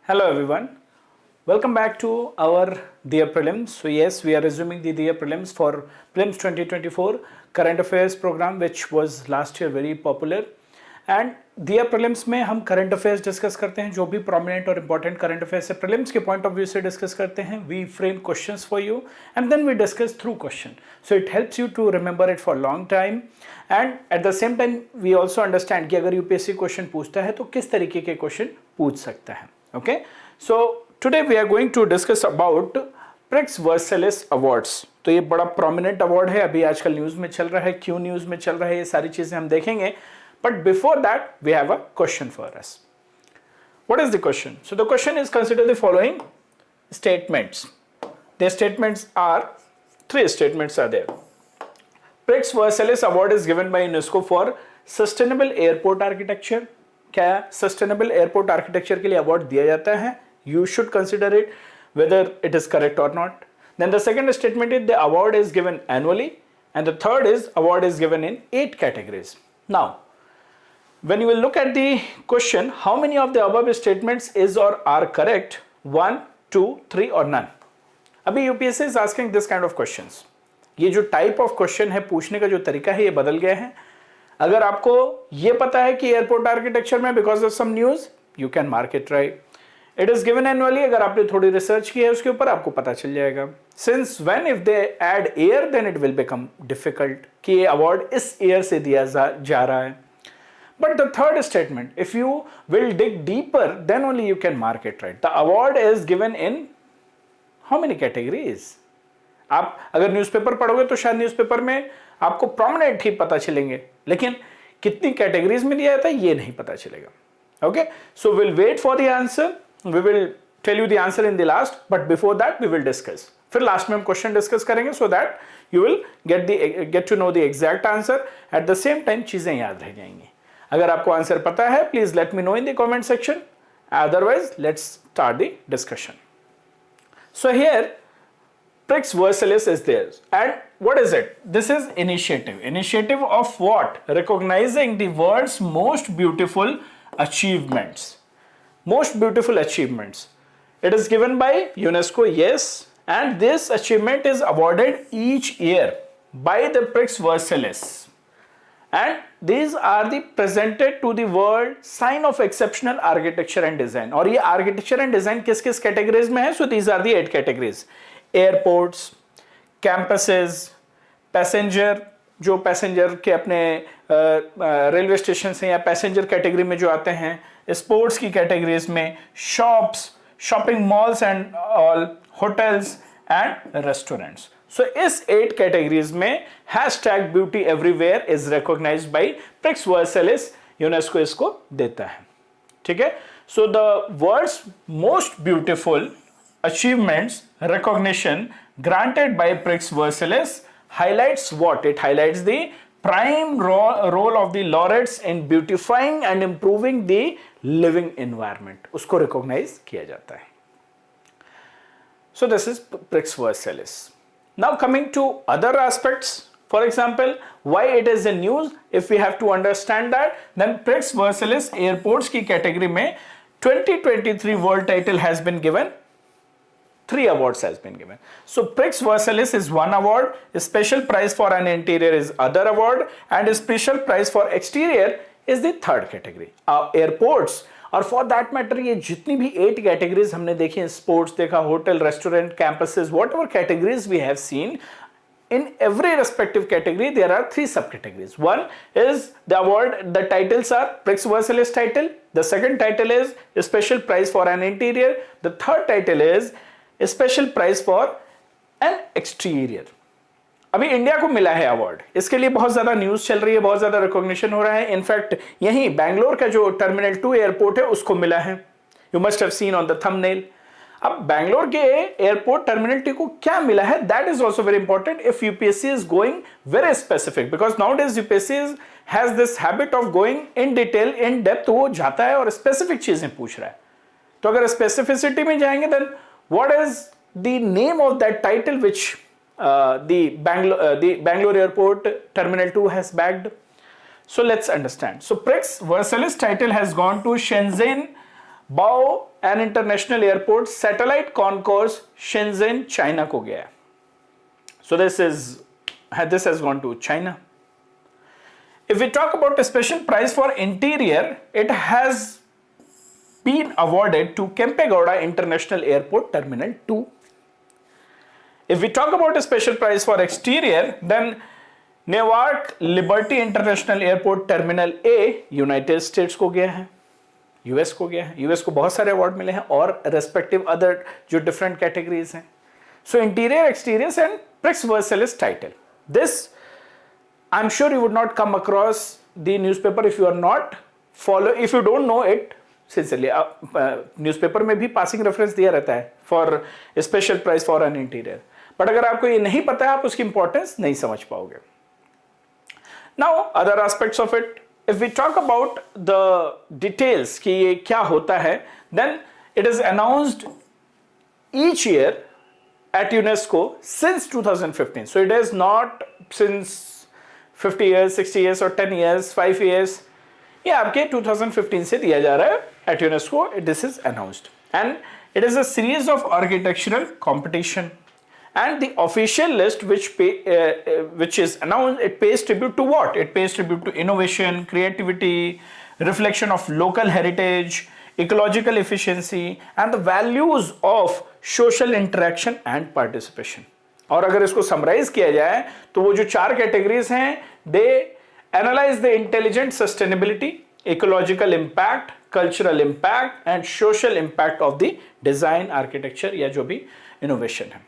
Hello everyone, welcome back to our Dear Prelims. So yes, we are resuming the Dear Prelims for Prelims 2024 current affairs program which was last year very popular. And Dear Prelims में हम current affairs discuss करते हैं, जो भी prominent और important current affairs है prelims के point of view से discuss करते हैं. We frame questions for you and then we discuss through question. So it helps you to remember it for a long time. And at the same time we also understand कि अगर UPSC question पूछता है तो किस तरीके के question पूछ सकता है. Okay, so today we are going to discuss about Prix Versailles Awards. तो ये बड़ा prominent award है, अभी आजकल न्यूज़ में चल रहा है, क्यों न्यूज़ में चल रहा है, ये सारी चीज़ें हम देखेंगे. But before that, we have a question for us. What is the question? So the question is, consider the following statements. The statements are, three statements are there. Prix Versailles Award is given by UNESCO for Sustainable Airport Architecture. क्या sustainable airport architecture के लिए award दिया जाता है? You should consider it whether it is correct और not. Then the second statement is the award is given annually and the third is award is given in 8 categories. Now when you will look at the question, how many of the above statements is or are correct? 1, 2, 3 or none. अभी UPSC is asking this kind of questions. ये जो type of question है, पूछने का जो तरीका है, ये बदल गया है. अगर आपको ये पता है कि एयरपोर्ट आर्किटेक्चर में because of some news, you can mark it right. It is given annually, अगर आपने थोड़ी रिसर्च की है उसके ऊपर आपको पता चल जाएगा. Since when if they add air then it will become difficult कि ये अवार्ड इस ईयर से दिया जा रहा है. But the third statement, if you will dig deeper, then only you can mark it right. The award is given in how many categories? आप अगर न्यूज़पेपर पढ़ोगे तो शायद न्यूज़पेपर में आपको प्रोमिनेंट ही पता चलेंगे, लेकिन कितनी कैटेगरीज में दिया जाता है ये नहीं पता चलेगा. Okay, so will wait for the answer. We will tell you the answer in the last, but before that we will discuss. फिर लास्ट में हम क्वेश्चन डिस्कस करेंगे so that you will get to know the exact answer. At the same time चीजें याद रह जाएंगी. अगर आपको आंसर पता है please let me know in the comment section. Otherwise let's start the discussion. So here Prix Versailles is there, and what is it? This is initiative. Initiative of what? Recognizing the world's most beautiful achievements. Most beautiful achievements. It is given by UNESCO, yes, and this achievement is awarded each year by the Prix Versailles. And these are the presented to the world sign of exceptional architecture and design. और ये architecture and design किस किस categories में है? So these are the 8 categories. Airports, campuses, passenger, जो passenger के अपने railway station से या पैसेंजर कैटेगरी में जो आते हैं, स्पोर्ट्स की कैटेगरीज में, shops, shopping malls and all, hotels and restaurants. So इस 8 कैटेगरीज में hashtag beauty everywhere is recognised by Prix Versailles. UNESCO इसको देता है. ठीक है. So the world's most beautiful achievements recognition granted by Prix Versailles highlights what? It highlights the prime role of the laureates in beautifying and improving the living environment. उसको recognize किया जाता है. So this is Prix Versailles. Now coming to other aspects, for example, why it is in news. If we have to understand that, then Prix Versailles airports की category में 2023 world title has been given. 3 awards has been given. So Prix Versailles is 1 award, a special prize for an interior is other award, and a special prize for exterior is the 3rd category. Airports, और for that matter ये जितनी भी 8 categories हमने देखी हैं, sports देखा, hotel, restaurant, campuses, whatever categories we have seen, in every respective category there are 3 subcategories. One is the award, the titles are Prix Versailles title, the second title is a special prize for an interior, the third title is special prize for an exterior. अभी India को मिला है award, इसके लिए बहुत ज्यादा news चल रही है, बहुत ज्यादा रिकॉग्निशन हो रहा है. इनफैक्ट यही बैंगलोर का जो टर्मिनल 2 एयरपोर्ट है उसको मिला है. You must have seen on the thumbnail. अब बैंगलोर के एयरपोर्ट टर्मिनल 2 को क्या मिला है, that is also very important if UPSC is going very specific, because now days UPSC has this habit of going in detail, in depth. वो जाता है और स्पेसिफिक चीजें पूछ रहा है. तो अगर स्पेसिफिसिटी में जाएंगे then what is the name of that title which the Bangalore Airport Terminal 2 has bagged? So let's understand. So Prix Versailles title has gone to Shenzhen Bao an international airport satellite concourse Shenzhen China को गया है. So this has gone to China. If we talk about a special prize for interior, it has been awarded to Kempegowda International Airport Terminal 2. If we talk about a special prize for exterior, then Newark Liberty International Airport Terminal A United States को गया है, US को गया है. US को बहुत सारे award मिले हैं और रेस्पेक्टिव अदर जो डिफरेंट कैटेगरीज हैं. So interior, exteriors and Prix Versailles title. This, I'm sure you would not come across the newspaper if you are not if you don't know it sincerely. Newspaper में भी passing reference दिया रहता है for a special prize for an interior. But अगर आपको ये नहीं पता है, आप उसकी importance नहीं समझ पाओगे. Now, other aspects of it, if we talk about the details कि ये क्या होता है, then it is announced each year at UNESCO since 2015. So it is not since 50 years, 60 years or 10 years, 5 years. ये आपके 2015 से दिया जा रहा है at UNESCO. This is announced. And it is a series of architectural competition. And the official list which is announced, it pays tribute to what? It pays tribute to innovation, creativity, reflection of local heritage, ecological efficiency and the values of social interaction and participation. और अगर इसको summarise किया जाए तो वो जो 4 categories हैं, they analyze the intelligent sustainability, ecological impact, cultural impact and social impact of the design, architecture या जो भी innovation है.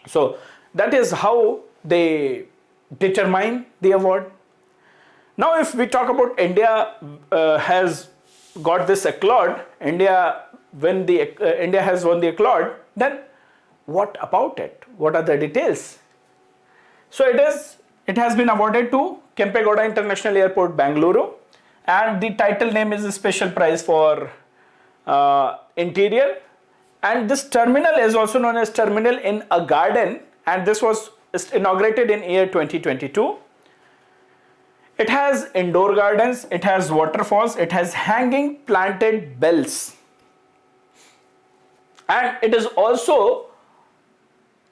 So that is how they determine the award. Now if we talk about India has got this accolade, India has won the accolade, then what about it? What are the details? So it has been awarded to Kempegowda International Airport, Bangalore, and the title name is a special prize for interior. And this terminal is also known as terminal in a garden, and this was inaugurated in year 2022. It has indoor gardens, it has waterfalls, it has hanging planted bells. And it is also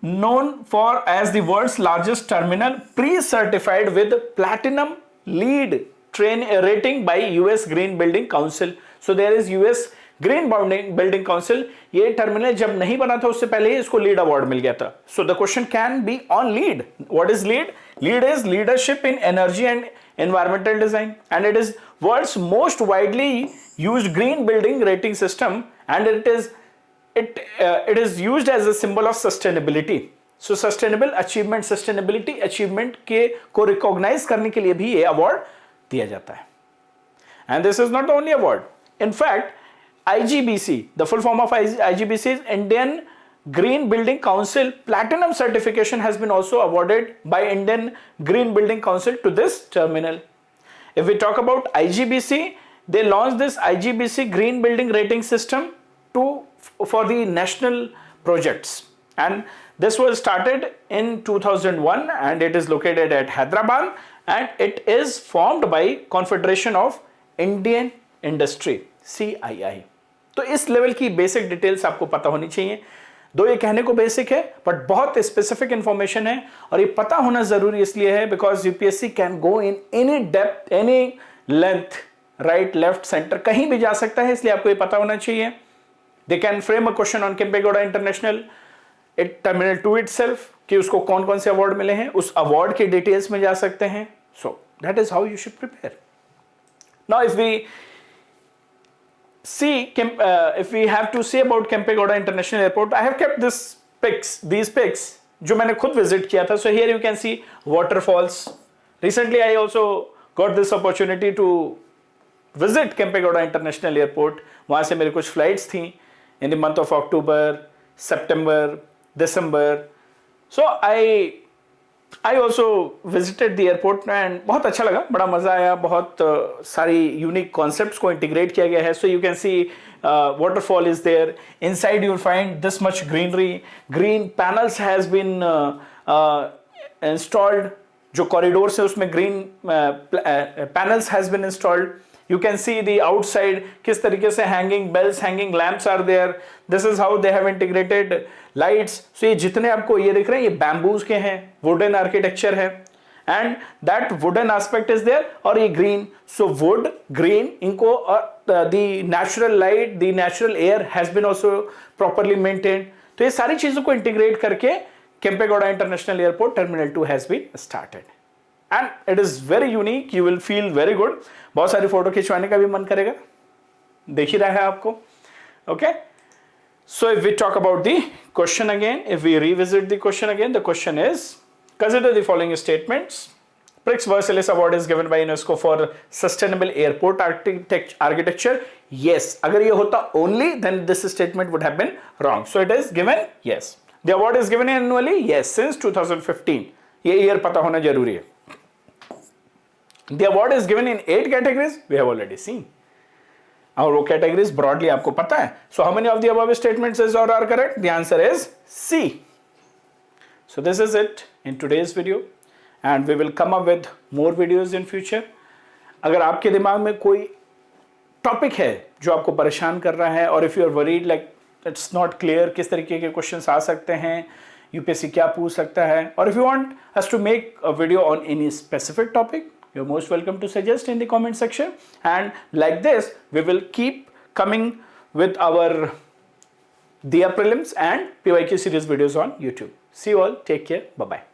known for as the world's largest terminal, pre-certified with platinum LEED rating by US Green Building Council. So there is US Green Building Council. ये terminal जब नहीं बना था उससे पहले ही इसको lead award मिल गया था. So the question can be on LEED. What is LEED? LEED is leadership in energy and environmental design, and it is world's most widely used green building rating system, and it is used as a symbol of sustainability. So sustainability achievement के को recognize करने के लिए भी ये award दिया जाता है. And this is not the only award. In fact, IGBC, the full form of IGBC is Indian Green Building Council Platinum certification has been also awarded by Indian Green Building Council to this terminal. If we talk about IGBC, they launched this IGBC Green Building Rating System for the national projects, and this was started in 2001 and it is located at Hyderabad, and it is formed by Confederation of Indian Industry, CII. तो इस level की basic details आपको पता होनी चाहिए. दो ये कहने को बेसिक है बट बहुत स्पेसिफिक इंफॉर्मेशन है, और ये पता होना जरूरी इसलिए है because UPSC can go in any depth, any length, right, left, centre, कहीं भी जा सकता है, इसलिए आपको ये पता होना चाहिए. They can frame a question on Kempegowda international terminal 2 itself कि उसको कौन कौन से अवार्ड मिले हैं, उस अवार्ड के डिटेल्स में जा सकते हैं. So that is how you should prepare. Now if we if we have to say about Kempegowda International Airport, I have kept these pics जो मैंने खुद visit किया था. So here you can see waterfalls. Recently I also got this opportunity to visit Kempegowda International Airport. वहाँ से मेरे कुछ flights थी in the month of October, September, December. So I also visited the airport and बहुत अच्छा लगा, बड़ा मज़ा आया, बहुत सारी यूनिक कॉन्सेप्ट्स को इंटीग्रेट किया गया है. So you can see waterfall is there. Inside you will find this much greenery. Green panels has been installed. जो corridors है उसमें green panels has been installed. You can see the outside, किस तरीके से hanging bells, hanging lamps are there. This is how they have integrated lights. So ये जितने आपको ये दिख रहे हैं ये bamboos के हैं, wooden architecture है, and that wooden aspect is there. और ये green, so wood, green, इनको the natural light, the natural air has been also properly maintained. तो ये सारी चीजों को integrate करके Kempegowda International Airport Terminal 2 has been started. And it is very unique. You will feel very good. बहुत सारी photo खिंचवाने का भी मन करेगा, देख ही रहा है आपको. Okay. So if we talk about the question again, if we revisit the question again, the question is, consider the following statements. Prix Versailles Award is given by UNESCO for Sustainable Airport Architecture. Yes. अगर ये होता only, then this statement would have been wrong. So it is given yes. The award is given annually? Yes, since 2015. ये year पता होना जरूरी है. The award is given in 8 categories. We have already seen. और वो categories broadly आपको पता है. So how many of the above statements is or are correct? The answer is C. So this is it in today's video, and we will come up with more videos in future. अगर आपके दिमाग में कोई topic है जो आपको परेशान कर रहा है, और if you are worried like it's not clear किस तरीके के क्वेश्चंस आ सकते हैं, यूपीएससी क्या पूछ सकता है, और if you want us to make a video on any specific topic, you are most welcome to suggest in the comment section, and like this we will keep coming with our DIA prelims and PYQ series videos on YouTube. See you all. Take care. Bye-bye.